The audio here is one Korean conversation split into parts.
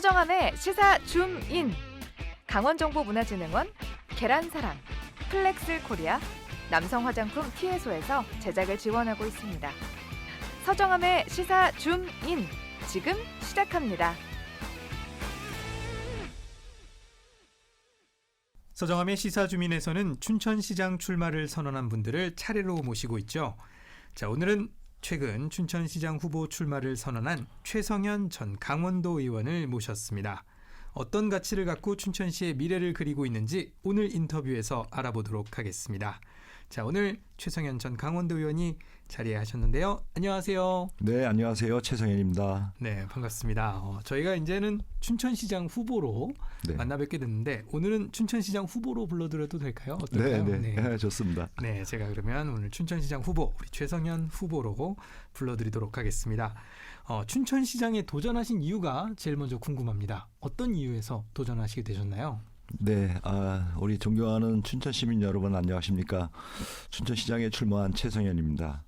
서정함의 시사 줌인, 강원정보문화진흥원, 계란사랑, 플렉스 코리아, 남성 화장품 티에소에서 제작을 지원하고 있습니다. 서정함의 시사 줌인, 지금 시작합니다. 서정함의 시사주민에서는 춘천시장 출마를 선언한 분들을 차례로 모시고 있죠. 자, 오늘은 최근 춘천시장 후보 출마를 선언한 최성현 전 강원도 의원을 모셨습니다. 어떤 가치를 갖고 춘천시의 미래를 그리고 있는지 오늘 인터뷰에서 알아보도록 하겠습니다. 자, 오늘 최성현 전 강원도 의원이 자리하셨는데요. 안녕하세요. 네, 안녕하세요. 최성현입니다. 네, 반갑습니다. 저희가 이제는 춘천시장 후보로 만나 뵙게 됐는데 오늘은 춘천시장 후보로 불러드려도 될까요? 어떨까요? 네, 좋습니다. 네, 제가 그러면 오늘 춘천시장 후보, 우리 최성현 후보로 불러드리도록 하겠습니다. 춘천시장에 도전하신 이유가 제일 먼저 궁금합니다. 어떤 이유에서 도전하시게 되셨나요? 네, 우리 존경하는 춘천 시민 여러분 안녕하십니까? 춘천시장에 출마한 최성현입니다.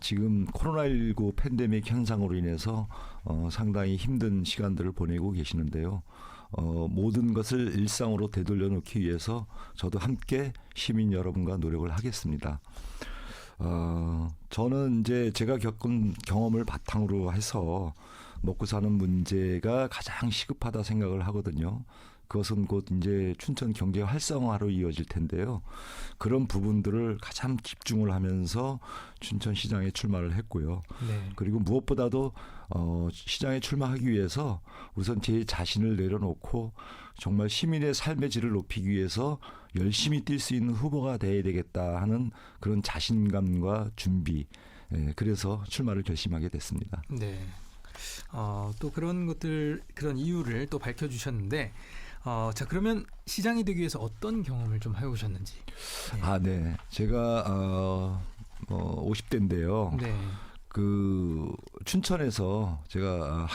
지금 코로나19 팬데믹 현상으로 인해서 상당히 힘든 시간들을 보내고 계시는데요. 모든 것을 일상으로 되돌려 놓기 위해서 저도 함께 시민 여러분과 노력을 하겠습니다. 저는 이제 제가 겪은 경험을 바탕으로 해서 먹고 사는 문제가 가장 시급하다 생각을 하거든요. 그것은 곧 이제 춘천 경제 활성화로 이어질 텐데요. 그런 부분들을 가장 집중을 하면서 춘천시장에 출마를 했고요. 네. 그리고 무엇보다도 시장에 출마하기 위해서 우선 제 자신을 내려놓고 정말 시민의 삶의 질을 높이기 위해서 열심히 뛸 수 있는 후보가 돼야 되겠다 하는 그런 자신감과 준비. 그래서 출마를 결심하게 됐습니다. 네. 또 그런 것들, 그런 이유를 또 밝혀주셨는데, 자, 그러면 시장이 되기 위해서 어떤 경험을 좀 해오셨는지. 네. 네. 제가 50대인데요. 네. 춘천에서 제가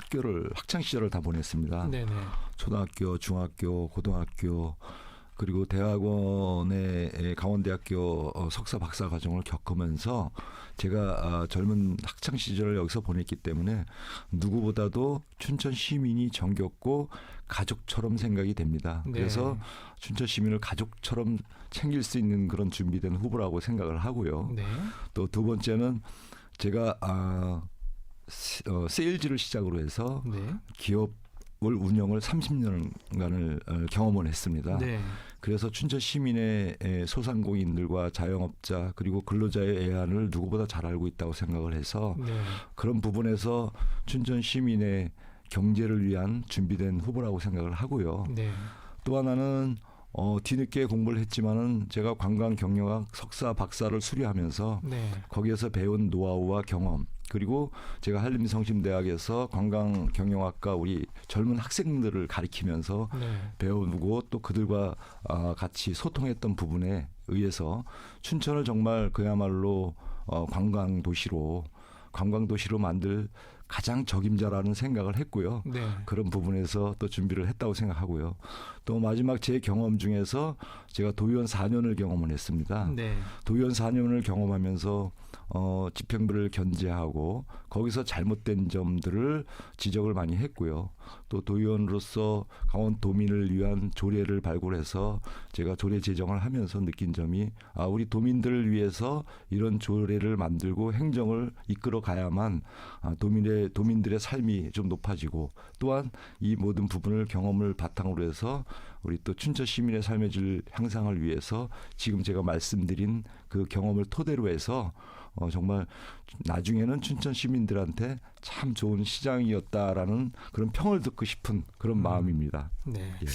학창 시절을 다 보냈습니다. 네네. 초등학교, 중학교, 고등학교, 그리고 대학원의 강원대학교 석사 박사 과정을 겪으면서 제가 젊은 학창 시절을 여기서 보냈기 때문에 누구보다도 춘천 시민이 정겹고 가족처럼 생각이 됩니다. 네. 그래서 춘천 시민을 가족처럼 챙길 수 있는 그런 준비된 후보라고 생각을 하고요. 네. 또 두 번째는 제가 세일즈를 시작으로 해서 네. 기업을 운영을 30년간을 경험을 했습니다. 네. 그래서 춘천 시민의 소상공인들과 자영업자 그리고 근로자의 애환을 누구보다 잘 알고 있다고 생각을 해서 네. 그런 부분에서 춘천 시민의 경제를 위한 준비된 후보라고 생각을 하고요. 네. 또 하나는 뒤늦게 공부를 했지만은 제가 관광 경영학 석사 박사를 수료하면서 네. 거기에서 배운 노하우와 경험 그리고 제가 한림성심대학에서 관광경영학과 우리 젊은 학생들을 가리키면서 네. 배우고 또 그들과 같이 소통했던 부분에 의해서 춘천을 정말 그야말로 관광도시로 만들 가장 적임자라는 생각을 했고요. 네. 그런 부분에서 또 준비를 했다고 생각하고요. 또 마지막 제 경험 중에서 제가 도의원 4년을 경험을 했습니다. 네. 도의원 4년을 경험하면서 집행부를 견제하고 거기서 잘못된 점들을 지적을 많이 했고요. 또 도의원으로서 강원도민을 위한 조례를 발굴해서 제가 조례 제정을 하면서 느낀 점이 우리 도민들을 위해서 이런 조례를 만들고 행정을 이끌어 가야만 도민들의 삶이 좀 높아지고 또한 이 모든 부분을 경험을 바탕으로 해서 우리 또 춘천 시민의 삶의 질 향상을 위해서 지금 제가 말씀드린 그 경험을 토대로 해서 정말 나중에는 춘천 시민들한테 참 좋은 시장이었다라는 그런 평을 듣고 싶은 그런 마음입니다. 네. 예.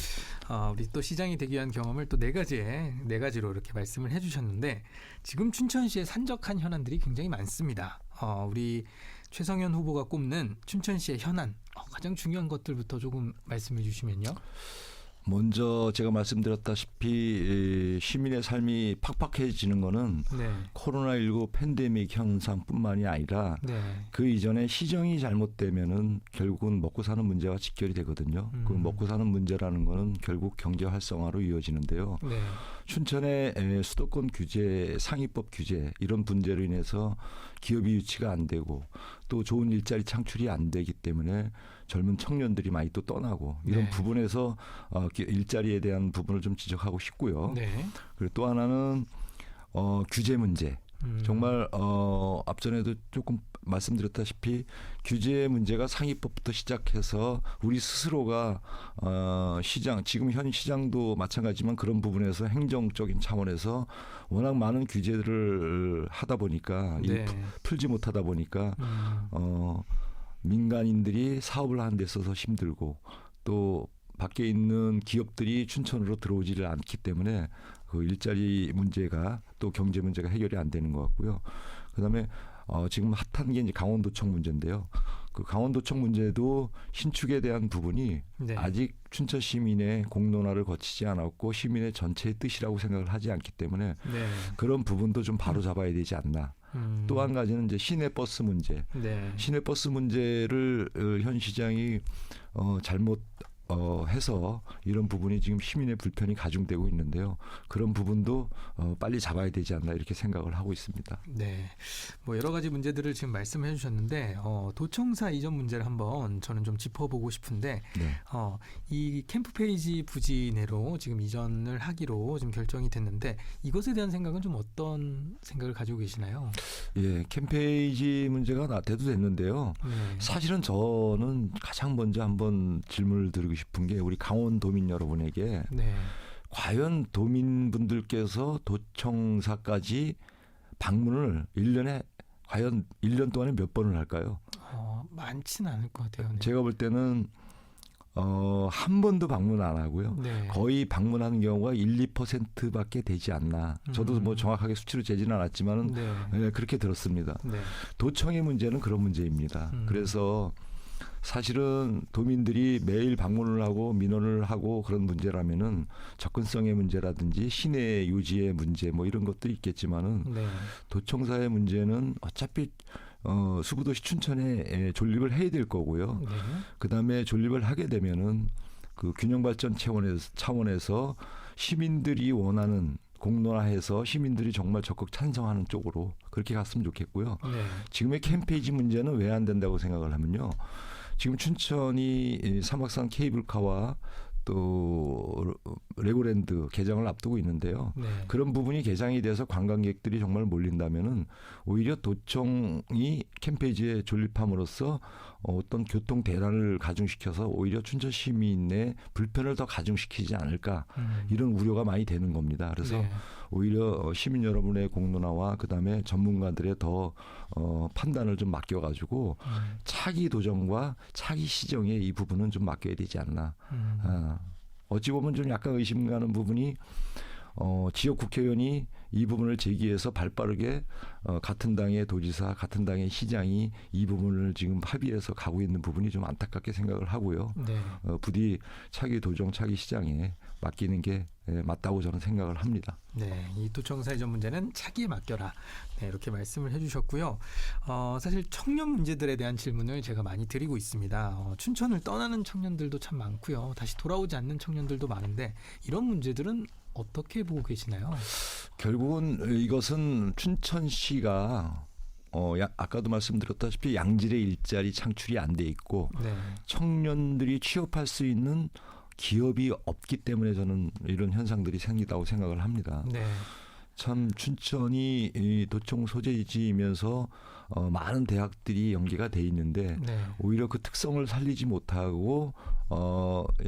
우리 또 시장이 되기 위한 경험을 또 네 가지로 이렇게 말씀을 해주셨는데 지금 춘천시에 산적한 현안들이 굉장히 많습니다. 우리 최성현 후보가 꼽는 춘천시의 현안 가장 중요한 것들부터 조금 말씀해 주시면요. 먼저 제가 말씀드렸다시피 시민의 삶이 팍팍해지는 거는 네. 코로나19 팬데믹 현상뿐만이 아니라 네. 그 이전에 시정이 잘못되면은 결국은 먹고 사는 문제와 직결이 되거든요. 그 먹고 사는 문제라는 거는 결국 경제 활성화로 이어지는데요. 네. 춘천의 수도권 규제, 상위법 규제 이런 문제로 인해서 기업이 유치가 안 되고 또 좋은 일자리 창출이 안 되기 때문에 젊은 청년들이 많이 또 떠나고 이런 네. 부분에서 일자리에 대한 부분을 좀 지적하고 싶고요. 네. 그리고 또 하나는 규제 문제. 정말 앞전에도 조금 말씀드렸다시피 규제 문제가 상위법부터 시작해서 우리 스스로가 시장 지금 현 시장도 마찬가지지만 그런 부분에서 행정적인 차원에서 워낙 많은 규제를 하다 보니까 네. 풀지 못하다 보니까 민간인들이 사업을 하는 데 있어서 힘들고 또 밖에 있는 기업들이 춘천으로 들어오지를 않기 때문에 그 일자리 문제가 또 경제 문제가 해결이 안 되는 것 같고요. 그다음에 지금 핫한 게 이제 강원도청 문제인데요. 그 강원도청 문제도 신축에 대한 부분이 네. 아직 춘천 시민의 공론화를 거치지 않았고 시민의 전체의 뜻이라고 생각을 하지 않기 때문에 네. 그런 부분도 좀 바로 잡아야 되지 않나. 또 한 가지는 이제 시내버스 문제. 네. 시내버스 문제를 현 시장이 잘못 해서 이런 부분이 지금 시민의 불편이 가중되고 있는데요. 그런 부분도 빨리 잡아야 되지 않나 이렇게 생각을 하고 있습니다. 네, 뭐 여러 가지 문제들을 지금 말씀해 주셨는데 도청사 이전 문제를 한번 저는 좀 짚어보고 싶은데 네. 이 캠프페이지 부지 내로 지금 이전을 하기로 지금 결정이 됐는데 이것에 대한 생각은 좀 어떤 생각을 가지고 계시나요? 예, 캠페이지 문제가 대두 됐는데요. 네. 사실은 저는 가장 먼저 한번 질문을 드리고 싶은 게 우리 강원도민 여러분에게 네. 과연 도민분들께서 도청사까지 방문을 1년에 과연 1년 동안에 몇 번을 할까요? 많지는 않을 것 같아요. 네. 제가 볼 때는 한 번도 방문 안 하고요. 네. 거의 방문하는 경우가 1, 2%밖에 되지 않나. 저도 뭐 정확하게 수치로 재지는 않았지만은 네. 그렇게 들었습니다. 네. 도청의 문제는 그런 문제입니다. 그래서 사실은 도민들이 매일 방문을 하고 민원을 하고 그런 문제라면은 접근성의 문제라든지 시내 유지의 문제 뭐 이런 것들이 있겠지만은 네. 도청사의 문제는 어차피 수구도시 춘천에 존립을 해야 될 거고요. 네. 그다음에 존립을 하게 되면은 그 균형 발전 차원에서 시민들이 원하는 공론화해서 시민들이 정말 적극 찬성하는 쪽으로 그렇게 갔으면 좋겠고요. 네. 지금의 캠페이지 문제는 왜 안 된다고 생각을 하면요. 지금 춘천이 삼악산 케이블카와 또 레고랜드 개장을 앞두고 있는데요. 네. 그런 부분이 개장이 돼서 관광객들이 정말 몰린다면은 오히려 도청이 캠페이지에 존립함으로써 어떤 교통 대란을 가중시켜서 오히려 춘천 시민의 불편을 더 가중시키지 않을까 이런 우려가 많이 되는 겁니다. 그래서 네. 오히려 시민 여러분의 공론화와 그다음에 전문가들의 더 판단을 좀 맡겨가지고 차기 도정과 차기 시정에 이 부분은 좀 맡겨야 되지 않나. 어찌 보면 좀 약간 의심가는 부분이 지역 국회의원이 이 부분을 제기해서 발빠르게 같은 당의 도지사, 같은 당의 시장이 이 부분을 지금 합의해서 가고 있는 부분이 좀 안타깝게 생각을 하고요. 네. 부디 차기 도정, 차기 시장에 맡기는 게 맞다고 저는 생각을 합니다. 네, 이 도청사 이전 문제는 차기에 맡겨라. 네, 이렇게 말씀을 해주셨고요. 사실 청년 문제들에 대한 질문을 제가 많이 드리고 있습니다. 춘천을 떠나는 청년들도 참 많고요. 다시 돌아오지 않는 청년들도 많은데 이런 문제들은 어떻게 보고 계시나요? 결국은 이것은 춘천시가 아까도 말씀드렸다시피 양질의 일자리 창출이 안 돼 있고 네. 청년들이 취업할 수 있는 기업이 없기 때문에 저는 이런 현상들이 생기다고 생각을 합니다. 네. 참 춘천이 이 도청 소재지이면서 많은 대학들이 연계가 돼 있는데 네. 오히려 그 특성을 살리지 못하고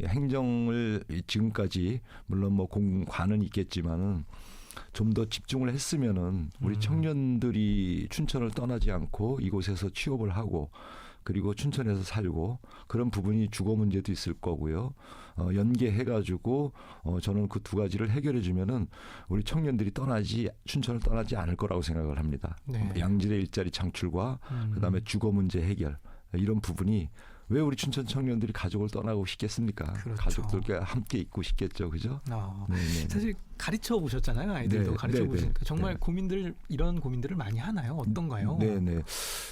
행정을 지금까지 물론 뭐 공관은 있겠지만은 좀 더 집중을 했으면은 우리 청년들이 춘천을 떠나지 않고 이곳에서 취업을 하고 그리고 춘천에서 살고 그런 부분이 주거 문제도 있을 거고요. 연계해가지고 저는 그 두 가지를 해결해주면은 우리 청년들이 춘천을 떠나지 않을 거라고 생각을 합니다. 네. 양질의 일자리 창출과 그다음에 주거 문제 해결 이런 부분이 왜 우리 춘천 청년들이 가족을 떠나고 싶겠습니까? 그렇죠. 가족들과 함께 있고 싶겠죠, 그죠? 네네. 사실 가르쳐 보셨잖아요, 아이들도 네, 가르쳐 네, 보시니까 네. 정말 네. 이런 고민들을 많이 하나요? 어떤가요? 네네.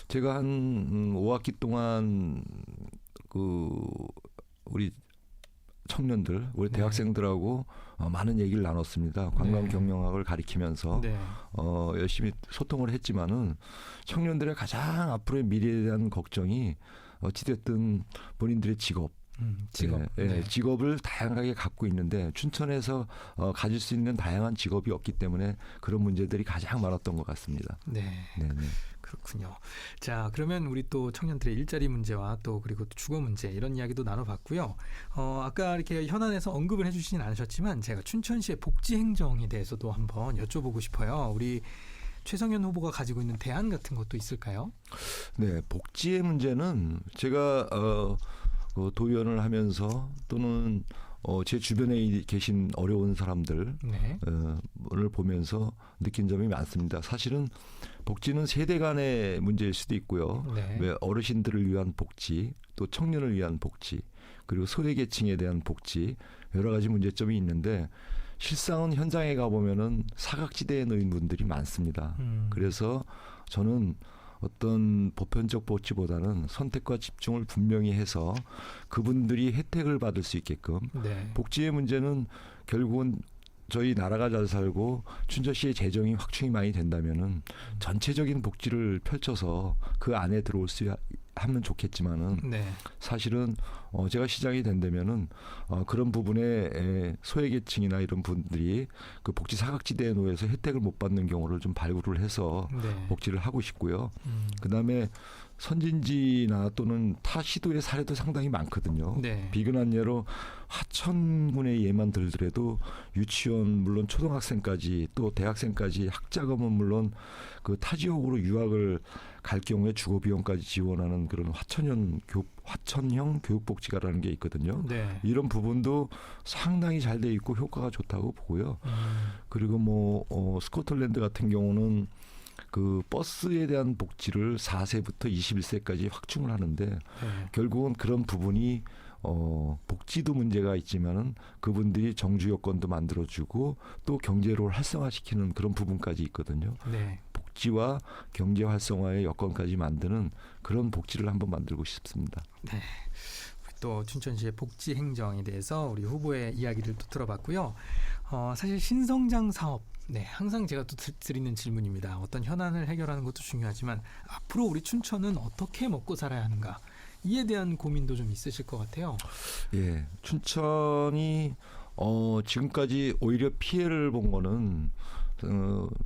제가 한 5학기 동안 우리 청년들, 우리 네. 대학생들하고 많은 얘기를 나눴습니다. 관광 네. 경영학을 가리키면서 네. 열심히 소통을 했지만은 청년들의 가장 앞으로의 미래에 대한 걱정이 어찌됐든 본인들의 직업, 직업. 네. 직업을 다양하게 갖고 있는데 춘천에서 가질 수 있는 다양한 직업이 없기 때문에 그런 문제들이 가장 많았던 것 같습니다. 네. 네. 그렇군요. 자, 그러면 우리 또 청년들의 일자리 문제와 또 그리고 또 주거 문제 이런 이야기도 나눠봤고요. 아까 이렇게 현안에서 언급을 해주시진 않으셨지만 제가 춘천시의 복지 행정에 대해서도 한번 여쭤보고 싶어요. 우리 최성현 후보가 가지고 있는 대안 같은 것도 있을까요? 네, 복지의 문제는 제가 도의원을 하면서 또는 제 주변에 계신 어려운 사람들 네. 을 보면서 느낀 점이 많습니다. 사실은 복지는 세대 간의 문제일 수도 있고요. 네. 왜 어르신들을 위한 복지, 또 청년을 위한 복지, 그리고 소외계층에 대한 복지 여러 가지 문제점이 있는데 실상은 현장에 가보면은 사각지대에 놓인 분들이 많습니다. 그래서 저는 어떤 보편적 복지보다는 선택과 집중을 분명히 해서 그분들이 혜택을 받을 수 있게끔 네. 복지의 문제는 결국은 저희 나라가 잘 살고 춘천시의 재정이 확충이 많이 된다면은 전체적인 복지를 펼쳐서 그 안에 들어올 수 하면 좋겠지만은 네. 사실은 제가 시장이 된다면은 그런 부분에 소외계층이나 이런 분들이 그 복지 사각지대에 놓여서 혜택을 못 받는 경우를 좀 발굴을 해서 네. 복지를 하고 싶고요. 그다음에 선진지나 또는 타 시도의 사례도 상당히 많거든요. 네. 비근한 예로 하천군의 예만 들더라도 유치원 물론 초등학생까지 또 대학생까지 학자금은 물론 그 타 지역으로 유학을 갈 경우에 주거 비용까지 지원하는 그런 화천형 교육복지가라는 게 있거든요. 네. 이런 부분도 상당히 잘 돼 있고 효과가 좋다고 보고요. 그리고 뭐 스코틀랜드 같은 경우는 그 버스에 대한 복지를 4세부터 21세까지 확충을 하는데 네. 결국은 그런 부분이 복지도 문제가 있지만은 그분들이 정주 여건도 만들어주고 또 경제로 활성화시키는 그런 부분까지 있거든요. 네. 복지와 경제 활성화의 여건까지 만드는 그런 복지를 한번 만들고 싶습니다. 네. 또 춘천시의 복지 행정에 대해서 우리 후보의 이야기를 또 들어봤고요. 사실 신성장 사업, 네, 항상 제가 또 드리는 질문입니다. 어떤 현안을 해결하는 것도 중요하지만 앞으로 우리 춘천은 어떻게 먹고 살아야 하는가? 이에 대한 고민도 좀 있으실 것 같아요. 예, 춘천이 지금까지 오히려 피해를 본 거는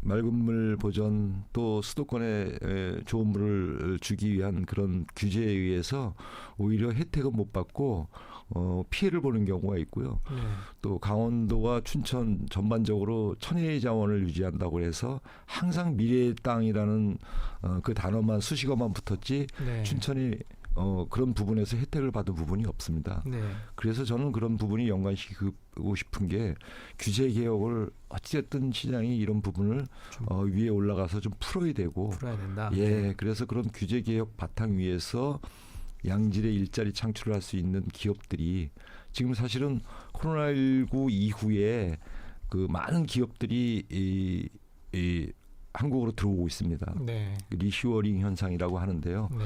맑은 물 보전 또 수도권에 좋은 물을 주기 위한 그런 규제에 의해서 오히려 혜택은 못 받고 피해를 보는 경우가 있고요. 네. 또 강원도와 춘천 전반적으로 천혜의 자원을 유지한다고 해서 항상 미래의 땅이라는 그 단어만 수식어만 붙었지 네. 춘천이 그런 부분에서 혜택을 받은 부분이 없습니다. 네. 그래서 저는 그런 부분이 연관시키고 싶은 게 규제 개혁을 어찌됐든 시장이 이런 부분을 위에 올라가서 좀 풀어야 되고 풀어야 된다. 예, 그래서 그런 규제 개혁 바탕 위에서 양질의 일자리 창출을 할 수 있는 기업들이 지금 사실은 코로나19 이후에 그 많은 기업들이 이 한국으로 들어오고 있습니다. 네. 리슈어링 현상이라고 하는데요. 네.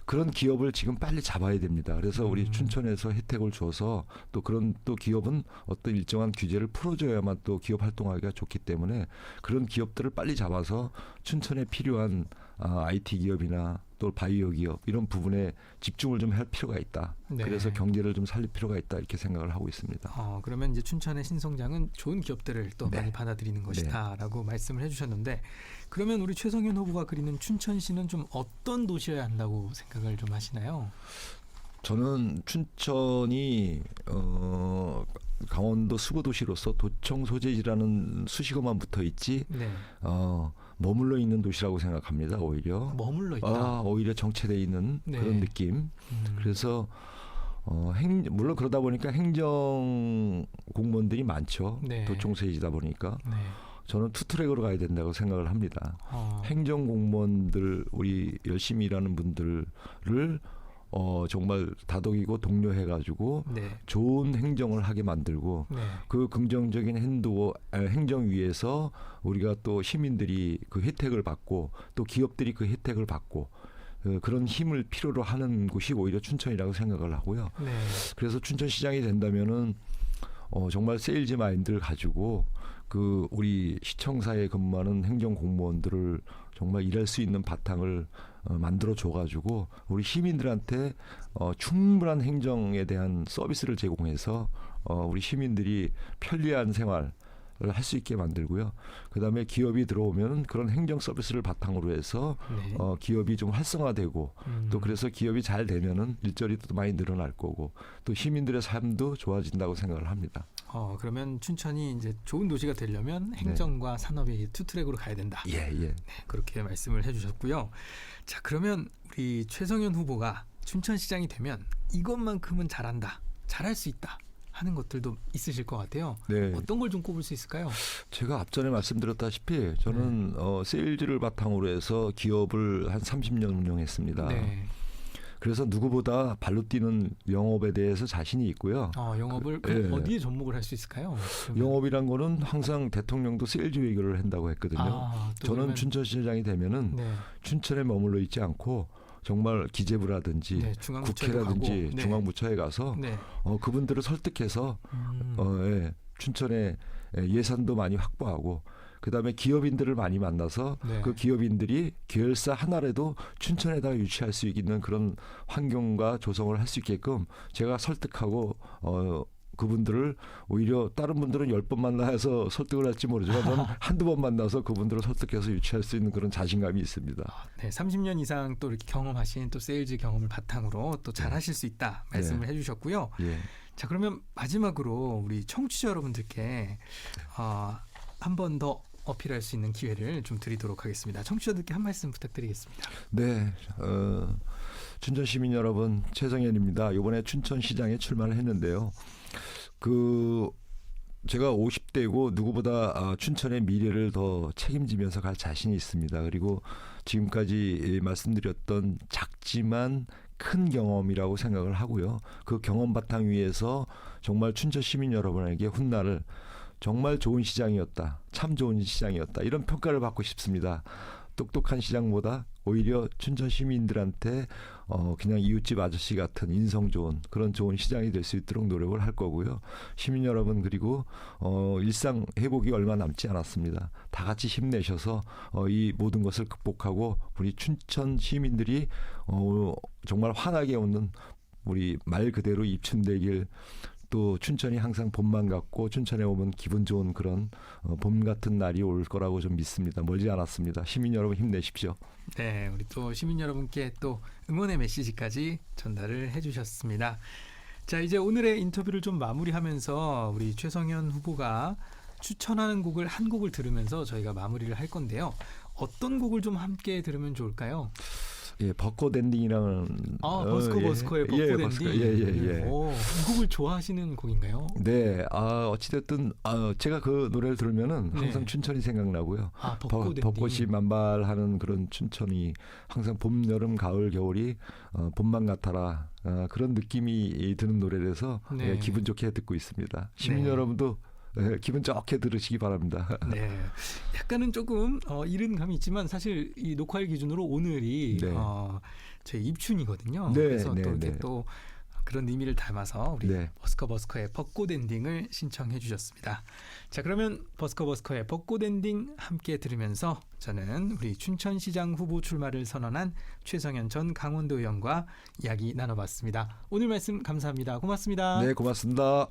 그런 기업을 지금 빨리 잡아야 됩니다. 그래서 우리 춘천에서 혜택을 줘서 또 그런 또 기업은 어떤 일정한 규제를 풀어줘야만 또 기업 활동하기가 좋기 때문에 그런 기업들을 빨리 잡아서 춘천에 필요한 IT 기업이나 또 바이오 기업 이런 부분에 집중을 좀 할 필요가 있다. 네. 그래서 경제를 좀 살릴 필요가 있다 이렇게 생각을 하고 있습니다. 그러면 이제 춘천의 신성장은 좋은 기업들을 또 네. 많이 받아들이는 것이다라고 말씀을 해주셨는데 그러면 우리 최성현 후보가 그리는 춘천시는 좀 어떤 도시여야 한다고 생각을 좀 하시나요? 저는 춘천이 강원도 수거도시로서 도청 소재지라는 수식어만 붙어 있지 네. 머물러 있는 도시라고 생각합니다. 오히려 머물러 있다. 오히려 정체되어 있는 네. 그런 느낌. 그래서 물론 그러다 보니까 행정 공무원들이 많죠. 네. 도청 소재지다 보니까 네. 저는 투트랙으로 가야 된다고 생각을 합니다. 행정 공무원들 우리 열심히 일하는 분들을 정말 다독이고 독려해가지고 네. 좋은 행정을 하게 만들고 네. 그 긍정적인 행정 위에서 우리가 또 시민들이 그 혜택을 받고 또 기업들이 그 혜택을 받고 그런 힘을 필요로 하는 곳이 오히려 춘천이라고 생각을 하고요. 네. 그래서 춘천시장이 된다면은 정말 세일즈 마인드를 가지고 우리 시청사에 근무하는 행정 공무원들을 정말 일할 수 있는 바탕을 만들어 줘가지고 우리 시민들한테 충분한 행정에 대한 서비스를 제공해서 우리 시민들이 편리한 생활을 할 수 있게 만들고요. 그다음에 기업이 들어오면 그런 행정 서비스를 바탕으로 해서 네. 기업이 좀 활성화되고 또 그래서 기업이 잘 되면은 일자리도 많이 늘어날 거고 또 시민들의 삶도 좋아진다고 생각을 합니다. 그러면 춘천이 이제 좋은 도시가 되려면 행정과 산업이 투트랙으로 가야 된다. 예. 네, 그렇게 말씀을 해주셨고요. 자, 그러면 우리 최성현 후보가 춘천시장이 되면 이것만큼은 잘한다, 잘할 수 있다 하는 것들도 있으실 것 같아요. 네. 어떤 걸 좀 꼽을 수 있을까요? 제가 앞전에 말씀드렸다시피 저는 세일즈를 바탕으로 해서 기업을 한 30년 운영했습니다. 네. 그래서 누구보다 발로 뛰는 영업에 대해서 자신이 있고요. 영업을 어디에 접목을 할 수 있을까요? 영업이란 거는 항상 대통령도 세일즈 외교를 한다고 했거든요. 저는 춘천시장이 되면은 춘천에 머물러 있지 않고 정말 기재부라든지 국회라든지 중앙부처에 가서 그분들을 설득해서 춘천에 예산도 많이 확보하고 그다음에 기업인들을 많이 만나서 그 기업인들이 계열사 하나라도 춘천에다가 유치할 수 있는 그런 환경과 조성을 할 수 있게끔 제가 설득하고 그분들을 오히려 다른 분들은 10번 만나서 설득을 할지 모르지만 저는 한두 번 만나서 그분들을 설득해서 유치할 수 있는 그런 자신감이 있습니다. 네, 30년 이상 또 이렇게 경험하신 또 세일즈 경험을 바탕으로 또 잘하실 수 있다 말씀을 해주셨고요. 자, 그러면 마지막으로 우리 청취자 여러분들께 한 번 더 어필할 수 있는 기회를 좀 드리도록 하겠습니다. 청취자들께 한 말씀 부탁드리겠습니다. 네, 춘천 시민 여러분, 최성현입니다. 이번에 춘천시장에 출마를 했는데요. 제가 50대고 누구보다 춘천의 미래를 더 책임지면서 갈 자신이 있습니다. 그리고 지금까지 말씀드렸던 작지만 큰 경험이라고 생각을 하고요. 그 경험 바탕 위에서 정말 춘천 시민 여러분에게 훗날을 정말 좋은 시장이었다, 참 좋은 시장이었다, 이런 평가를 받고 싶습니다. 똑똑한 시장보다 오히려 춘천 시민들한테 그냥 이웃집 아저씨 같은 인성 좋은 그런 좋은 시장이 될 수 있도록 노력을 할 거고요. 시민 여러분, 그리고 일상 회복이 얼마 남지 않았습니다. 다 같이 힘내셔서 이 모든 것을 극복하고 우리 춘천 시민들이 정말 환하게 웃는 우리 말 그대로 입춘대길, 또 춘천이 항상 봄만 같고 춘천에 오면 기분 좋은 그런 봄 같은 날이 올 거라고 좀 믿습니다. 멀지 않았습니다. 시민 여러분 힘내십시오. 네, 우리 또 시민 여러분께 또 응원의 메시지까지 전달을 해주셨습니다. 자, 이제 오늘의 인터뷰를 좀 마무리하면서 우리 최성현 후보가 추천하는 곡을 한 곡을 들으면서 저희가 마무리를 할 건데요. 어떤 곡을 좀 함께 들으면 좋을까요? 예, 벚꽃 엔딩이라는 버스커의 벚꽃 엔딩. 이 곡을 좋아하시는 곡인가요? 네, 어찌됐든 제가 그 노래를 들으면은 항상 춘천이 생각나고요. 벚꽃이 만발하는 그런 춘천이 항상 봄, 여름, 가을, 겨울이 봄만 같아라, 그런 느낌이 드는 노래라서 기분 좋게 듣고 있습니다. 시민 여러분도 기분 좋게 들으시기 바랍니다. 네, 약간은 조금 이른 감이 있지만 사실 이 녹화일 기준으로 오늘이 저희 입춘이거든요. 그래서 또 이렇게 또 그런 의미를 담아서 우리 버스커의 벚꽃 엔딩을 신청해 주셨습니다. 자, 그러면 버스커의 벚꽃 엔딩 함께 들으면서 저는 우리 춘천시장 후보 출마를 선언한 최성현 전 강원도 의원과 이야기 나눠봤습니다. 오늘 말씀 감사합니다. 고맙습니다. 네, 고맙습니다.